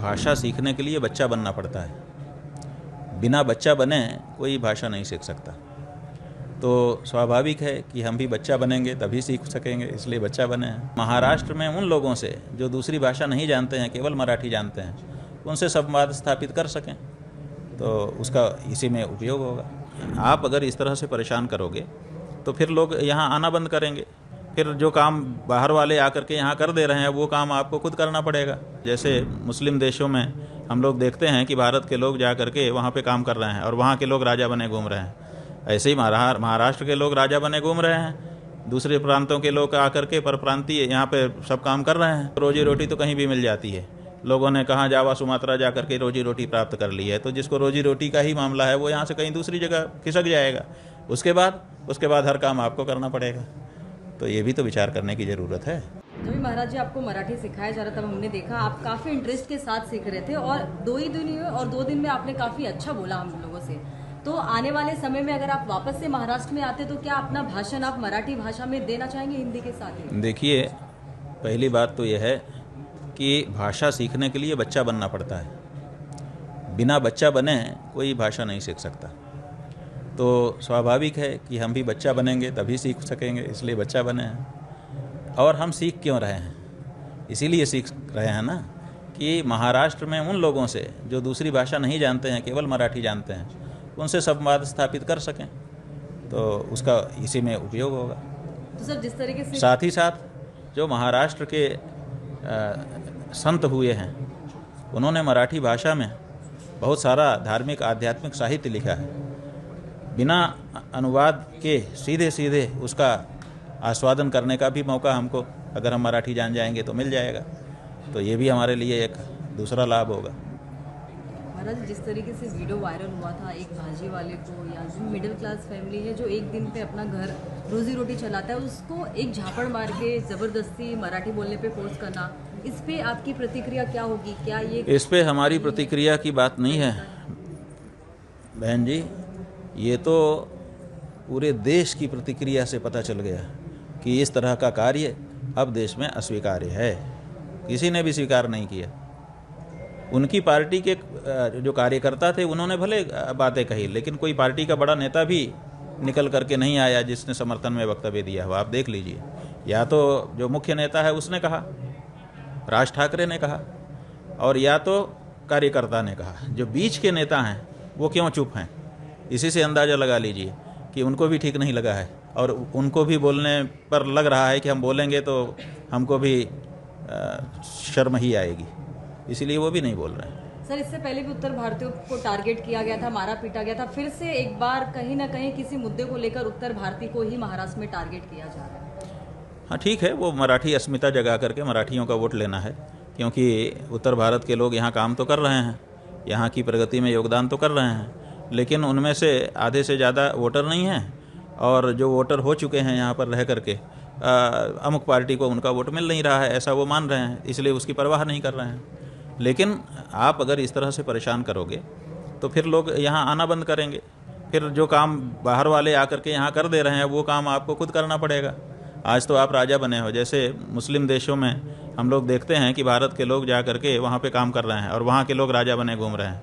भाषा सीखने के लिए बच्चा बनना पड़ता है। बिना बच्चा बने कोई भाषा नहीं सीख सकता। तो स्वाभाविक है कि हम भी बच्चा बनेंगे तभी सीख सकेंगे, इसलिए बच्चा बने हैं। महाराष्ट्र में उन लोगों से जो दूसरी भाषा नहीं जानते हैं, केवल मराठी जानते हैं, उनसे संवाद स्थापित कर सकें, तो उसका इसी में उपयोग होगा। आप अगर इस तरह से परेशान करोगे तो फिर लोग यहाँ आना बंद करेंगे। फिर जो काम बाहर वाले आकर के यहाँ कर दे रहे हैं वो काम आपको खुद करना पड़ेगा। जैसे मुस्लिम देशों में हम लोग देखते हैं कि भारत के लोग जा करके वहाँ पे काम कर रहे हैं और वहाँ के लोग राजा बने घूम रहे हैं। ऐसे ही महाराष्ट्र के लोग राजा बने घूम रहे हैं। दूसरे प्रांतों के लोग आकर के परप्रांतीय यहाँ पे सब काम कर रहे हैं। रोजी रोटी तो कहीं भी मिल जाती है। लोगों ने कहाँ जावा सुमात्रा जा करके रोजी रोटी प्राप्त कर ली है, तो जिसको रोजी रोटी का ही मामला है वो यहाँ से कहीं दूसरी जगह खिसक जाएगा। उसके बाद हर काम आपको करना पड़ेगा। तो ये भी तो विचार करने की ज़रूरत है। जब महाराज जी आपको मराठी सिखाया जा रहा तब हमने देखा आप काफ़ी इंटरेस्ट के साथ सीख रहे थे और 2 दिन में आपने काफ़ी अच्छा बोला हम लोगों से। तो आने वाले समय में अगर आप वापस से महाराष्ट्र में आते तो क्या अपना भाषण आप मराठी भाषा में देना चाहेंगे हिंदी के साथ ही? देखिए, पहली बात तो यह है कि भाषा सीखने के लिए बच्चा बनना पड़ता है। बिना बच्चा बने कोई भाषा नहीं सीख सकता। तो स्वाभाविक है कि हम भी बच्चा बनेंगे तभी सीख सकेंगे, इसलिए बच्चा बने हैं। और हम सीख क्यों रहे हैं? इसीलिए सीख रहे हैं ना कि महाराष्ट्र में उन लोगों से जो दूसरी भाषा नहीं जानते हैं, केवल मराठी जानते हैं, उनसे संवाद स्थापित कर सकें, तो उसका इसी में उपयोग होगा। तो सर जिस तरीके से साथ ही साथ जो महाराष्ट्र के संत हुए हैं उन्होंने मराठी भाषा में बहुत सारा धार्मिक आध्यात्मिक साहित्य लिखा है। बिना अनुवाद के सीधे सीधे उसका आस्वादन करने का भी मौका हमको अगर हम मराठी जान जाएंगे तो मिल जाएगा। तो ये भी हमारे लिए एक दूसरा लाभ होगा। महाराज जिस तरीके से वीडियो वायरल हुआ था एक भाजी वाले को या जो मिडिल क्लास फैमिली है जो एक दिन पे अपना घर रोजी रोटी चलाता है उसको एक झापड़ मार के ज़बरदस्ती मराठी बोलने पे फोर्स करना, इस पे आपकी प्रतिक्रिया क्या होगी? क्या ये इस पे हमारी प्रतिक्रिया की बात नहीं है बहन जी, ये तो पूरे देश की प्रतिक्रिया से पता चल गया कि इस तरह का कार्य अब देश में अस्वीकार्य है। किसी ने भी स्वीकार नहीं किया। उनकी पार्टी के जो कार्यकर्ता थे उन्होंने भले बातें कही, लेकिन कोई पार्टी का बड़ा नेता भी निकल करके नहीं आया जिसने समर्थन में वक्तव्य दिया हो। आप देख लीजिए, या तो जो मुख्य नेता है उसने कहा, राज ठाकरे ने कहा, और या तो कार्यकर्ता ने कहा। जो बीच के नेता हैं वो क्यों चुप हैं? इसी से अंदाज़ा लगा लीजिए कि उनको भी ठीक नहीं लगा है और उनको भी बोलने पर लग रहा है कि हम बोलेंगे तो हमको भी शर्म ही आएगी, इसीलिए वो भी नहीं बोल रहे हैं। सर इससे पहले भी उत्तर भारतीयों को टारगेट किया गया था, मारा पीटा गया था, फिर से एक बार कहीं ना कहीं किसी मुद्दे को लेकर उत्तर भारतीय को ही महाराष्ट्र में टारगेट किया जा रहा है। हाँ ठीक है, वो मराठी अस्मिता जगा करके मराठियों का वोट लेना है, क्योंकि उत्तर भारत के लोग यहाँ काम तो कर रहे हैं, यहाँ की प्रगति में योगदान तो कर रहे हैं, लेकिन उनमें से आधे से ज़्यादा वोटर नहीं हैं, और जो वोटर हो चुके हैं यहाँ पर रह करके अमुक पार्टी को उनका वोट मिल नहीं रहा है, ऐसा वो मान रहे हैं, इसलिए उसकी परवाह नहीं कर रहे हैं। लेकिन आप अगर इस तरह से परेशान करोगे तो फिर लोग यहाँ आना बंद करेंगे। फिर जो काम बाहर वाले आकर के यहाँ कर दे रहे हैं वो काम आपको खुद करना पड़ेगा। आज तो आप राजा बने हो। जैसे मुस्लिम देशों में हम लोग देखते हैं कि भारत के लोग जा करके वहाँ पे काम कर रहे हैं और वहाँ के लोग राजा बने घूम रहे हैं।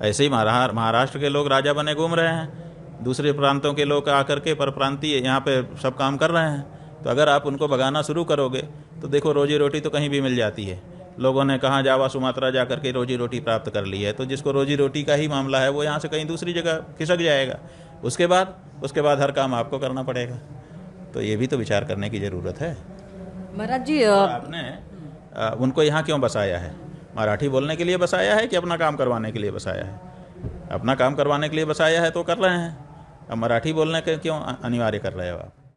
ऐसे ही महाराष्ट्र के लोग राजा बने घूम रहे हैं। दूसरे प्रांतों के लोग आकर के परप्रांतीय यहाँ पे सब काम कर रहे हैं। तो अगर आप उनको भगाना शुरू करोगे तो देखो, रोजी रोटी तो कहीं भी मिल जाती है। लोगों ने कहाँ जावा सुमात्रा जा करके रोजी रोटी प्राप्त कर ली है, तो जिसको रोजी रोटी का ही मामला है वो यहाँ से कहीं दूसरी जगह खिसक जाएगा। उसके बाद हर काम आपको करना पड़ेगा। तो ये भी तो विचार करने की ज़रूरत है। महाराज जी आपने उनको यहाँ क्यों बसाया है? मराठी बोलने के लिए बसाया है कि अपना काम करवाने के लिए बसाया है? अपना काम करवाने के लिए बसाया है तो कर रहे हैं। अब मराठी बोलने के क्यों अनिवार्य कर रहे हो आप?